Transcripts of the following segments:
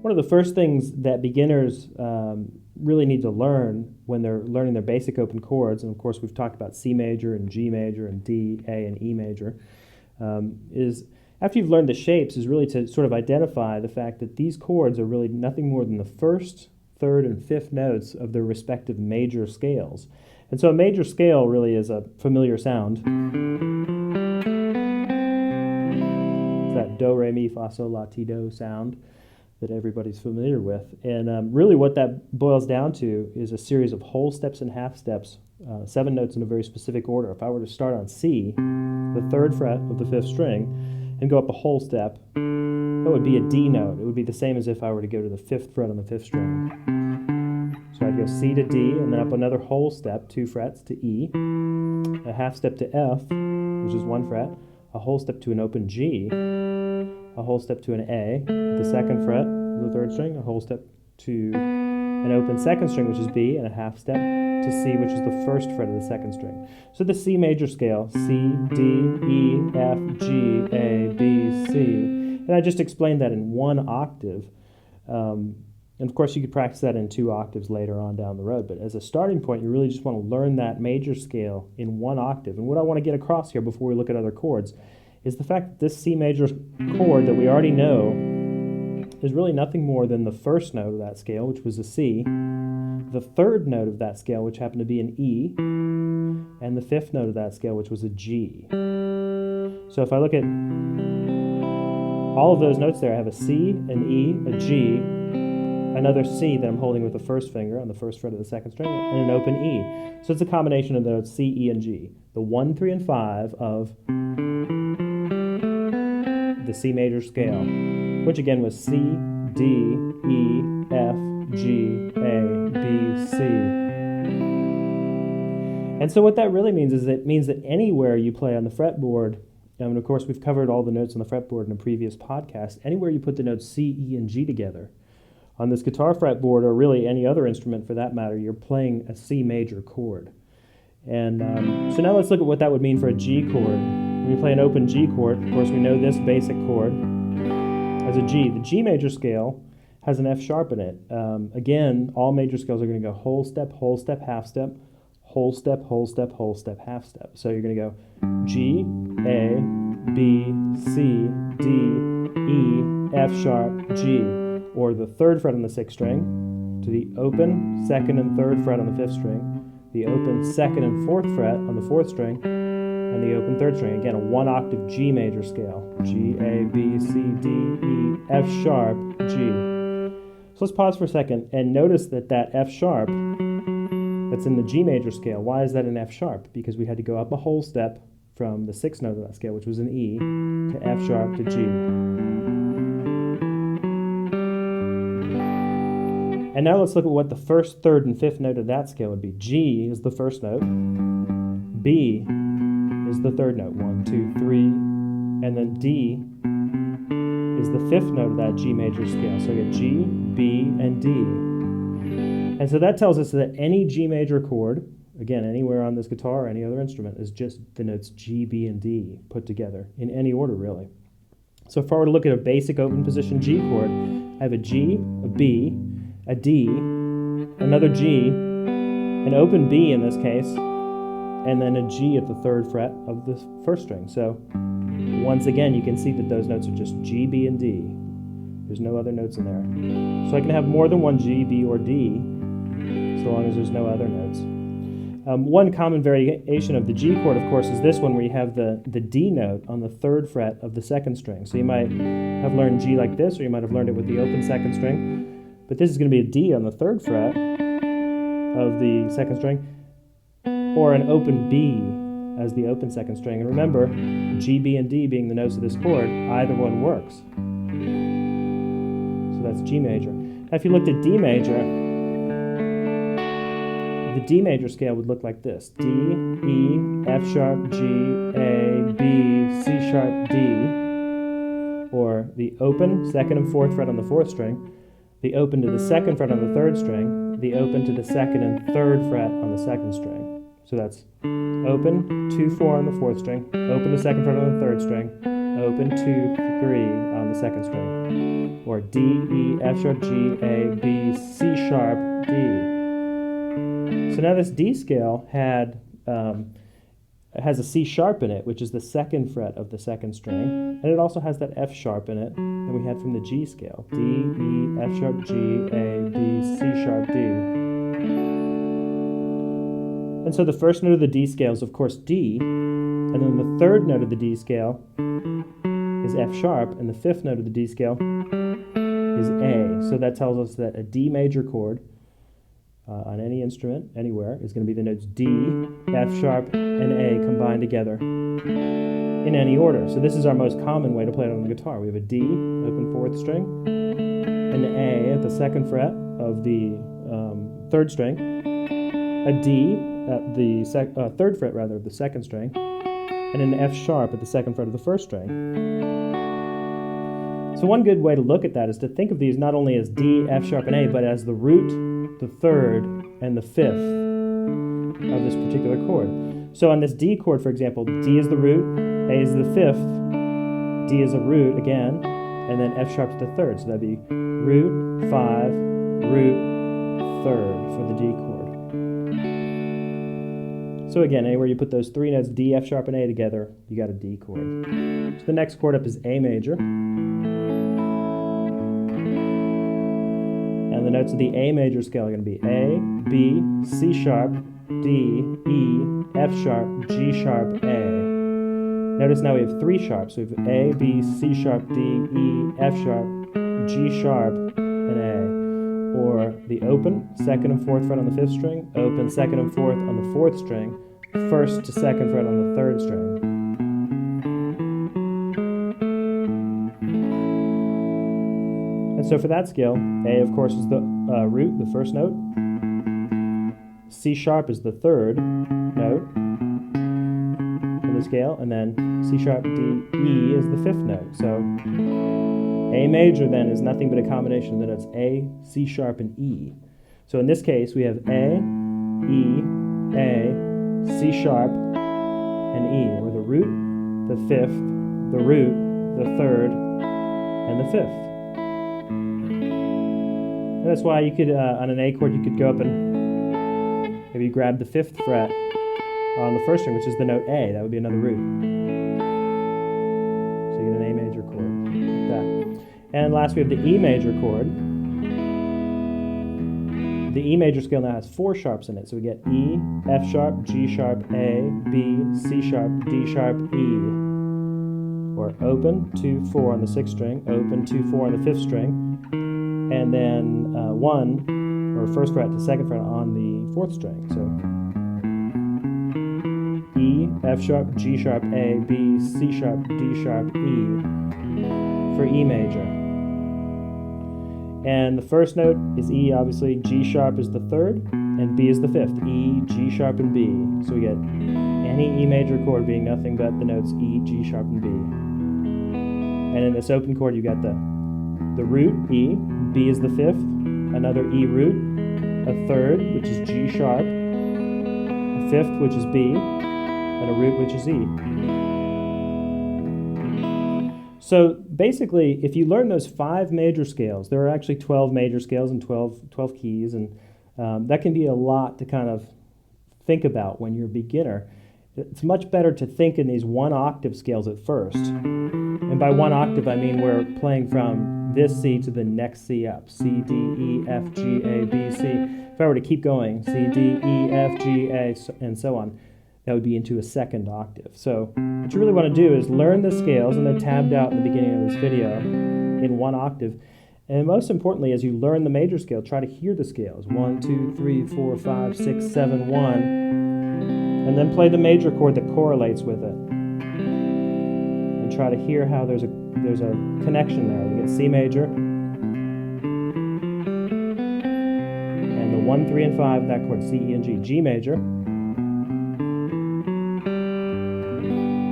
One of the first things that beginners really need to learn when they're learning their basic open chords, and of course we've talked about C major and G major and D, A, and E major, is after you've learned the shapes is really to sort of identify the fact that these chords are really nothing more than the first, third, and fifth notes of their respective major scales. And so a major scale really is a familiar sound. It's that do, re, mi, fa, sol, la, ti, do sound that everybody's familiar with. And really what that boils down to is a series of whole steps and half steps, 7 notes in a very specific order. If I were to start on C, the 3rd fret of the 5th string, and go up a whole step, that would be a D note. It would be the same as if I were to go to the 5th fret on the 5th string. So I'd go C to D, and then up another whole step, 2 frets, to E, a half step to F, which is 1 fret, a whole step to an open G, a whole step to an A, the 2nd fret of the 3rd string, a whole step to an open 2nd string, which is B, and a half step to C, which is the 1st fret of the 2nd string. So the C major scale, C, D, E, F, G, A, B, C. And I just explained that in 1 octave. And of course you could practice that in 2 octaves later on down the road, but as a starting point you really just want to learn that major scale in 1 octave. And what I want to get across here before we look at other chords is the fact that this C major chord that we already know is really nothing more than the 1st note of that scale, which was a C, the 3rd note of that scale, which happened to be an E, and the 5th note of that scale, which was a G. So if I look at all of those notes there, I have a C, an E, a G, another C that I'm holding with the 1st finger on the 1st fret of the 2nd string, and an open E. So it's a combination of the notes C, E, and G. The 1, 3, and 5 of the C major scale, which again was C, D, E, F, G, A, B, C. And so what that really means is it means that anywhere you play on the fretboard, and of course we've covered all the notes on the fretboard in a previous podcast, anywhere you put the notes C, E, and G together, on this guitar fretboard, or really any other instrument for that matter, you're playing a C major chord. And so now let's look at what that would mean for a G chord. When you play an open G chord, of course we know this basic chord as a G. The G major scale has an F sharp in it. Again, all major scales are going to go whole step, half step, whole step, whole step, whole step, half step. So you're going to go G, A, B, C, D, E, F sharp, G, or the 3rd fret on the 6th string, to the open 2nd and 3rd fret on the 5th string, the open 2nd and 4th fret on the 4th string, and the open 3rd string. Again, a 1 octave G major scale. G, A, B, C, D, E, F sharp, G. So let's pause for a second and notice that that F sharp that's in the G major scale, why is that an F sharp? Because we had to go up a whole step from the 6th note of that scale, which was an E, to F sharp to G. And now let's look at what the 1st, 3rd, and 5th note of that scale would be. G is the 1st note, B is the 3rd note, 1, 2, 3, and then D is the 5th note of that G major scale. So we get G, B, and D. And so that tells us that any G major chord, again, anywhere on this guitar or any other instrument, is just the notes G, B, and D put together, in any order really. So if I were to look at a basic open position G chord, I have a G, a B, a D, another G, an open B in this case, and then a G at the 3rd fret of the 1st string. So once again, you can see that those notes are just G, B, and D. There's no other notes in there. So I can have more than one G, B, or D, so long as there's no other notes. One common variation of the G chord, of course, is this one where you have the D note on the 3rd fret of the 2nd string. So you might have learned G like this, or you might have learned it with the open 2nd string. But this is going to be a D on the 3rd fret of the 2nd string, or an open B as the open 2nd string. And remember, G, B, and D being the notes of this chord, either one works. So that's G major. Now if you looked at D major, the D major scale would look like this. D, E, F sharp, G, A, B, C sharp, D, or the open 2nd and 4th fret on the 4th string, the open to the 2nd fret on the 3rd string, the open to the 2nd and 3rd fret on the 2nd string. So that's open, 2, 4 on the 4th string, open the 2nd fret on the 3rd string, open 2, 3 on the second string, or D, E, F sharp, G, A, B, C sharp, D. So now this D scale has a C sharp in it, which is the second fret of the second string, and it also has that F sharp in it that we had from the G scale. D, E, F sharp, G, A, B, C sharp, D. And so the first note of the D scale is, of course, D, and then the third note of the D scale is F sharp, and the fifth note of the D scale is A. So that tells us that a D major chord on any instrument, anywhere, is going to be the notes D, F sharp, and A combined together in any order. So this is our most common way to play it on the guitar. We have a D, open fourth string, an A at the second fret of the third string, a D at the third fret rather of the second string, and an F sharp at the second fret of the first string. So one good way to look at that is to think of these not only as D, F sharp, and A, but as the root, the third, and the fifth of this particular chord. So on this D chord, for example, D is the root, A is the fifth, D is a root again, and then F sharp is the third. So that'd be root, 5, root, third for the D chord. So again, anywhere you put those three notes, D, F sharp, and A together, you got a D chord. So the next chord up is A major. And the notes of the A major scale are going to be A, B, C sharp, D, E, F sharp, G sharp, A. Notice now we have three sharps. So we have A, B, C sharp, D, E, F sharp, G sharp, and A. Or the open, second and fourth fret on the fifth string, open, second and fourth on the fourth string, first to second fret on the third string. And so for that scale, A, of course, is the root, the first note. C sharp is the third note in the scale, and then C sharp, D, E is the fifth note. So A major then is nothing but a combination of the notes A, C sharp, and E. So in this case, we have A, E, A, C sharp, and E, or the root, the fifth, the root, the third, and the fifth. And that's why you could, on an A chord, you could go up and maybe grab the fifth fret on the first string, which is the note A. That would be another root. So you get an A major chord like that. And last, we have the E major chord. The E major scale now has four sharps in it. So we get E, F sharp, G sharp, A, B, C sharp, D sharp, E. Or open, 2, 4 on the sixth string, open, 2, 4 on the fifth string, and then 1, or first fret to second fret on the fourth string. So E, F sharp, G sharp, A, B, C sharp, D sharp, E for E major. And the first note is E, obviously. G sharp is the third, and B is the fifth. E, G sharp, and B. So we get any E major chord being nothing but the notes E, G sharp, and B. And in this open chord, you got the root, E, B is the fifth, another E root, a third, which is G sharp, a fifth, which is B, and a root, which is E. So basically, if you learn those 5 major scales, there are actually 12 major scales and 12 keys, and that can be a lot to kind of think about when you're a beginner. It's much better to think in these 1-octave scales at first. And by 1 octave, I mean we're playing from this C to the next C up. C, D, E, F, G, A, B, C. If I were to keep going, C, D, E, F, G, A, and so on, that would be into a 2nd octave. So what you really want to do is learn the scales, and they're tabbed out in the beginning of this video in 1 octave. And most importantly, as you learn the major scale, try to hear the scales. 1, 2, 3, 4, 5, 6, 7, 1. And then play the major chord that correlates with it. And try to hear how there's a connection there. We get C major. And the 1, 3, and 5 of that chord, C, E, and G. G major.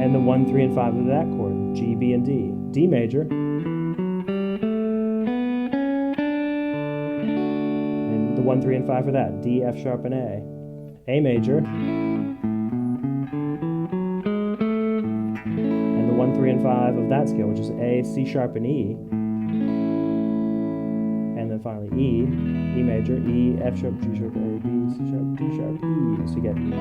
And the 1, 3, and 5 of that chord, G, B, and D. D major. And the 1, 3, and 5 for that, D, F sharp, and A. A major. And the 1, 1, 3, and 5 of that scale, which is A, C sharp, and E. And then finally E, E major, E, F sharp, G sharp, A, B, C sharp, D sharp, E. So you get E,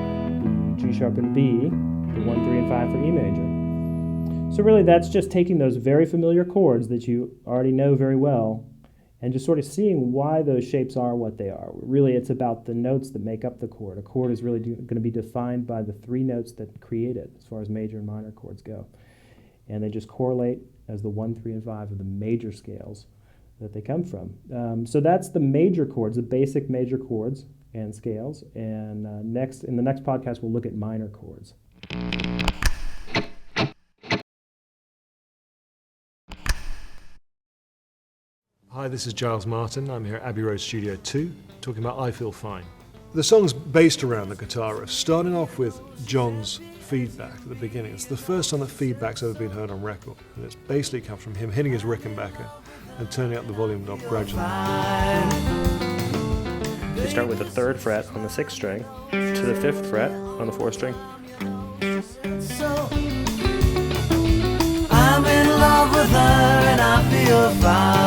G sharp, and B, the 1, 3, and 5 for E major. So really that's just taking those very familiar chords that you already know very well and just sort of seeing why those shapes are what they are. Really, it's about the notes that make up the chord. A chord is really going to be defined by the 3 notes that create it, as far as major and minor chords go. And they just correlate as the 1, 3, and 5 of the major scales that they come from. So that's the major chords, the basic major chords and scales. And in the next podcast, we'll look at minor chords. Hi, this is Giles Martin. I'm here at Abbey Road Studio 2, talking about I Feel Fine. The song's based around the guitar riff, starting off with John's feedback at the beginning. It's the first time that feedback's ever been heard on record, and it's basically come from him hitting his Rickenbacker and turning up the volume knob gradually. You start with the 3rd fret on the 6th string to the 5th fret on the 4th string. I'm in love with her and I feel fine.